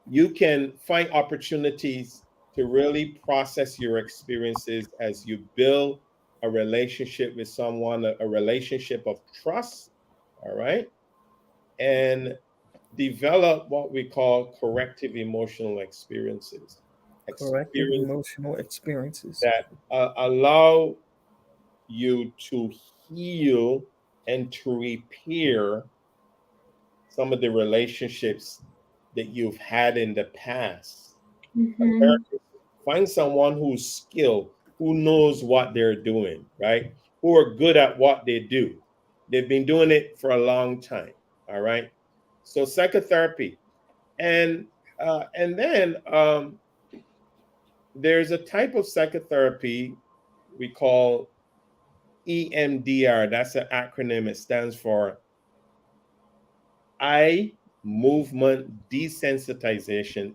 you can find opportunities to really process your experiences as you build a relationship with someone, a relationship of trust, all right, and develop what we call corrective emotional experiences. Corrective Experience emotional experiences. that allow you to heal and to repair some of the relationships that you've had in the past. A therapist, find someone who's skilled, who knows what they're doing, right? Who are good at what they do. They've been doing it for a long time. All right. So psychotherapy, and then there's a type of psychotherapy we call EMDR. That's an acronym. It stands for eye movement desensitization.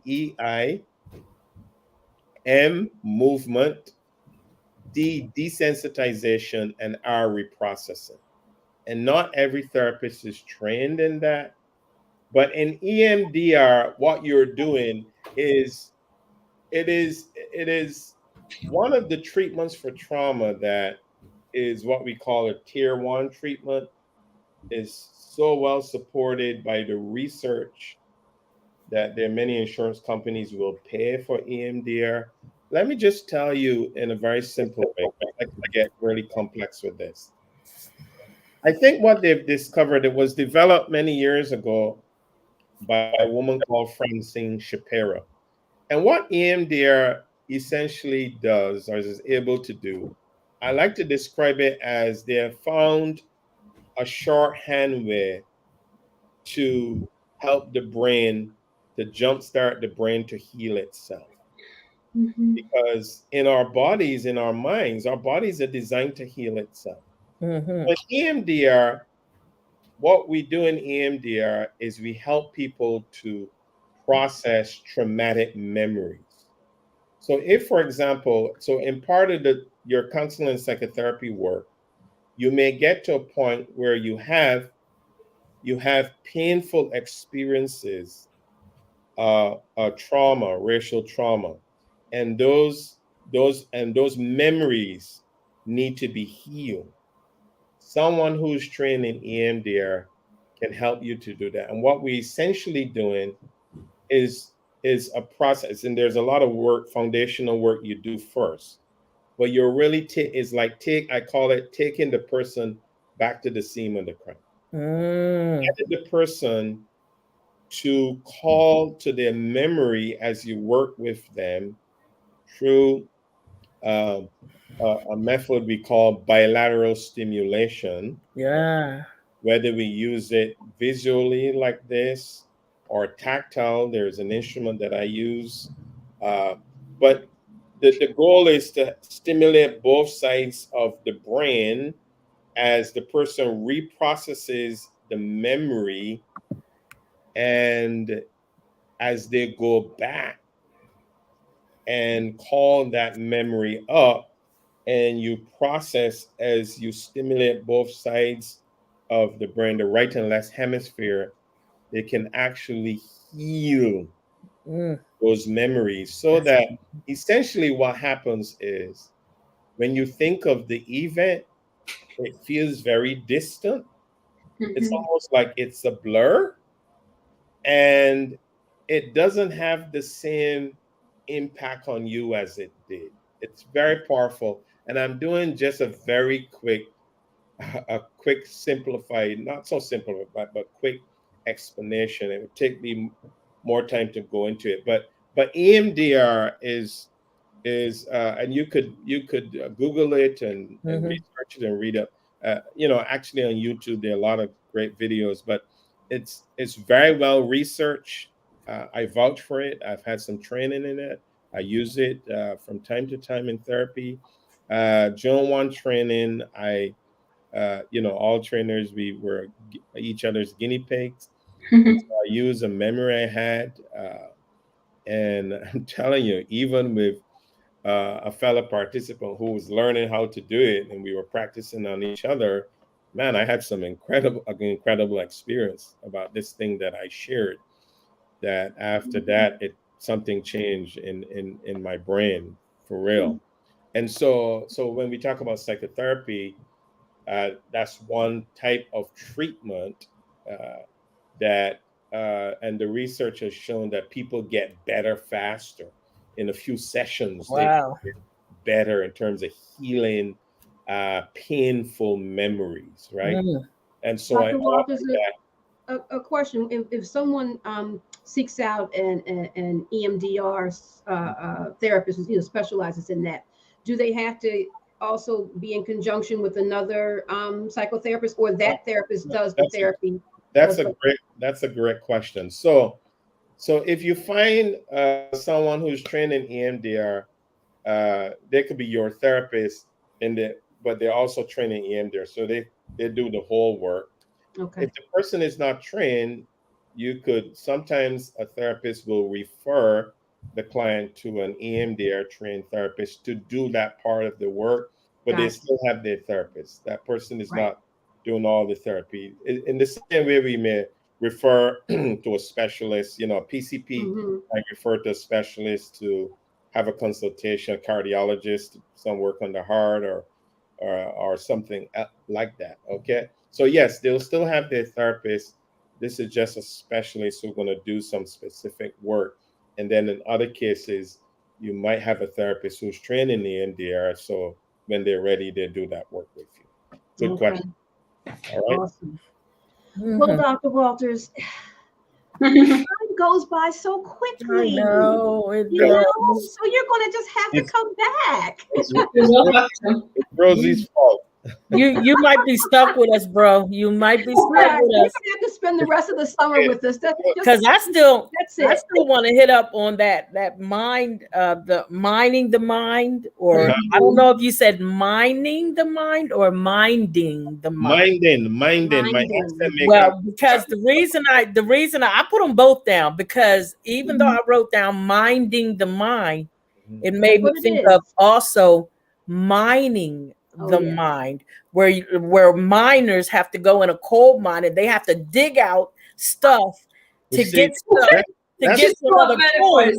movement, desensitization, and R reprocessing. And not every therapist is trained in that. But in EMDR, what you're doing is it is one of the treatments for trauma that is what we call a tier 1 treatment, is so well supported by the research that there are many insurance companies will pay for EMDR. Let me just tell you in a very simple way, I can get really complex with this. I think what they've discovered, it was developed many years ago by a woman called Francine Shapiro. And what EMDR essentially does, or is able to do, I like to describe it as they have found a shorthand way to help the brain, to jumpstart the brain to heal itself. Because in our bodies, in our minds, our bodies are designed to heal itself. But EMDR, what we do in EMDR is we help people to process traumatic memories. So if, for example, so in part of your counseling and psychotherapy work, you may get to a point where you have painful experiences, trauma, racial trauma. and those memories need to be healed. Someone who's trained in EMDR can help you to do that. And what we essentially doing is a process, and there's a lot of work, foundational work you do first, but you're really I call it taking the person back to the scene of the crime. Getting the person to call to their memory as you work with them through a method we call bilateral stimulation. Yeah. Whether we use it visually like this or tactile, there's an instrument that I use. But the goal is to stimulate both sides of the brain as the person reprocesses the memory, and as they go back and call that memory up, and you process as you stimulate both sides of the brain, the right and left hemisphere, they can actually heal those memories. So that essentially what happens is when you think of the event, it feels very distant. It's almost like it's a blur, and it doesn't have the same impact on you as it did. It's very powerful. And I'm doing just a very quick simplified, not so simple, but quick explanation. It would take me more time to go into it. But EMDR is and you could Google it and research it and read it. Actually on YouTube there are a lot of great videos, but it's very well researched. I vouch for it. I've had some training in it. I use it from time to time in therapy. Joan 1 training, all trainers, we were each other's guinea pigs. So I used a memory I had, and I'm telling you, even with a fellow participant who was learning how to do it, and we were practicing on each other, man, I had some incredible experience about this thing that I shared. That after that, something changed in my brain for real. And so when we talk about psychotherapy, that's one type of treatment and the research has shown that people get better faster in a few sessions. Wow. They get better in terms of healing painful memories, right? And so Dr. Walters, a question: if someone seeks out an EMDR therapist who specializes in that, do they have to also be in conjunction with another psychotherapist, or that therapist does the therapy? That's a great question. So if you find someone who's trained in EMDR, they could be your therapist, but they're also trained in EMDR, so they do the whole work. Okay. If the person is not trained, sometimes a therapist will refer the client to an EMDR trained therapist to do that part of the work, but they still have their therapist. That person is not doing all the therapy. In the same way we may refer to a specialist, a PCP, I refer to a specialist to have a consultation, a cardiologist, some work on the heart or something like that. Okay. So yes, they'll still have their therapist. This is just a specialist who's going to do some specific work. And then in other cases, you might have a therapist who's trained in the EMDR. So when they're ready, they do that work with you. Good question. All right. Awesome. Well, Dr. Walters, time goes by so quickly. I know, so you're going to just have to come back. It's Rosie's fault. You might be stuck with us, bro. You might be stuck with us. You're gonna have to spend the rest of the summer with us. Because I still want to hit up on that mind, the mining the mind, or I don't know if you said mining the mind or minding the mind. Minding. Well, because the reason I put them both down, because even though I wrote down minding the mind, it made me think of also mining the mind, where miners have to go in a coal mine and they have to dig out stuff to get to another point.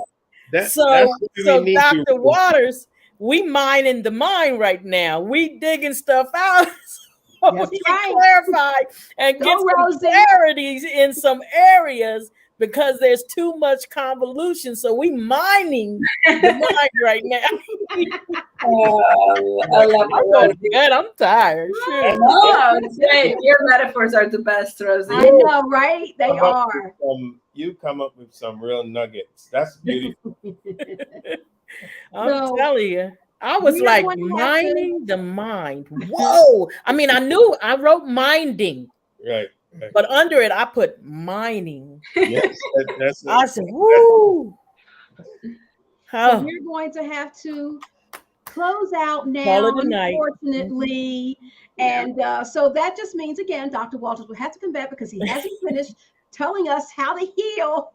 That's So what we need to Dr. Waters, we mining the mind right now. We digging stuff out so That's we can right. clarify and Go, get some Rosie. clarities in some areas because there's too much convolution. So we mining the mind right now. I love I'm it, going to Rosie. bed. I'm tired. Shoot. Oh, great. Your metaphors are the best, Rosie. I know, right? They are. You come up with some real nuggets. That's beautiful. I'm So, telling you. I was we are like going to have to- mining the mind. Whoa. I mean, I wrote minding, Right. but under it, I put mining. Yes, I said, woo. So we're going to have to close out now, Call it a night. unfortunately. And so that just means, again, Dr. Walters will have to come back because he hasn't finished telling us how to heal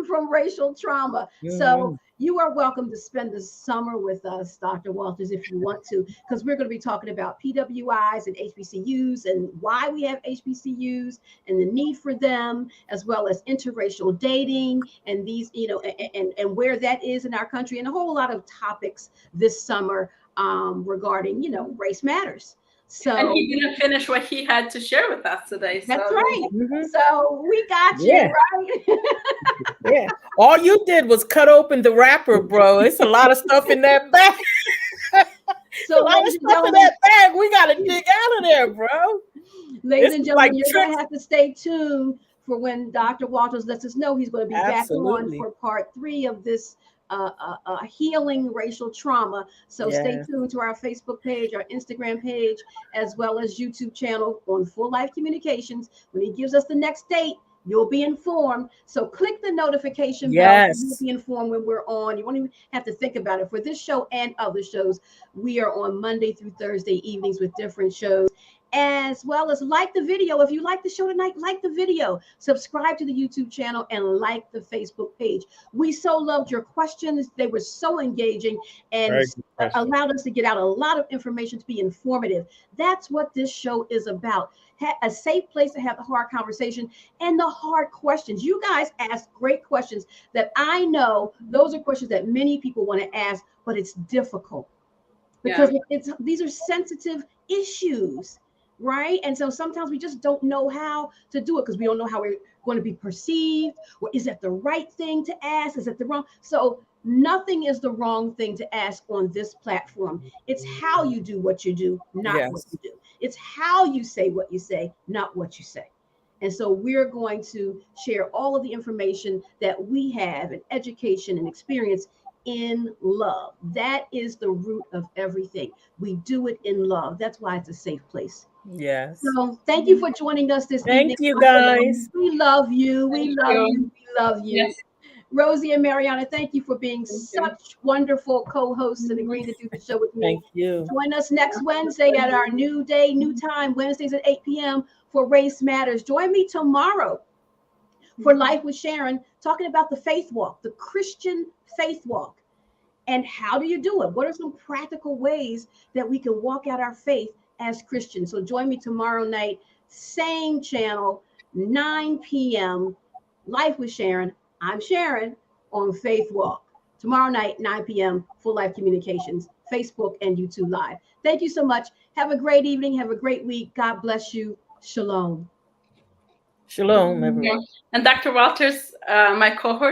from racial trauma. So you are welcome to spend the summer with us, Dr. Walters, if you want to, because we're going to be talking about PWIs and HBCUs and why we have HBCUs and the need for them, as well as interracial dating and these, and where that is in our country, and a whole lot of topics this summer regarding, race matters. So, and he didn't finish what he had to share with us today. That's right. So we got you, right? Yeah. All you did was cut open the wrapper, bro. It's a lot of stuff in that bag. So, a lot of stuff in that bag. We got to dig out of there, bro. Ladies and gentlemen, you're going to have to stay tuned for when Dr. Walters lets us know he's going to be back on for part 3 of this healing racial trauma. So stay tuned to our Facebook page, our Instagram page, as well as YouTube channel on Full Life Communications. When he gives us the next date, you'll be informed. So click the notification bell. You'll be informed when we're on. You won't even have to think about it. For this show and other shows, we are on Monday through Thursday evenings with different shows. As well as like the video. If you like the show tonight, like the video, subscribe to the YouTube channel, and like the Facebook page. We so loved your questions. They were so engaging and allowed us to get out a lot of information to be informative. That's what this show is about. A safe place to have the hard conversation and the hard questions. You guys ask great questions that I know those are questions that many people want to ask, but it's difficult because these are sensitive issues. Right. And so sometimes we just don't know how to do it because we don't know how we're going to be perceived. Or is that the right thing to ask? Is it the wrong? So nothing is the wrong thing to ask on this platform. It's how you do what you do, not what you do. It's how you say what you say, not what you say. And so we're going to share all of the information that we have in education and experience in love. That is the root of everything. We do it in love. That's why it's a safe place. Yes. So thank you for joining us this evening. Thank you, guys. We love you. We love you. We love you. Yes. Rosie and Mariana, thank you for being such wonderful co-hosts and agreeing to do the show with me. Thank you. Join us next Wednesday at our new day, new time, Wednesdays at 8 p.m. for Race Matters. Join me tomorrow for Life with Sharon, talking about the faith walk, the Christian faith walk. And how do you do it? What are some practical ways that we can walk out our faith as Christians? So join me tomorrow night, same channel, 9 p.m. Life with Sharon. I'm Sharon on Faith Walk. Tomorrow night, 9 p.m. Full Life Communications, Facebook and YouTube Live. Thank you so much. Have a great evening. Have a great week. God bless you. Shalom. Shalom, everyone. And Dr. Walters, my cohort,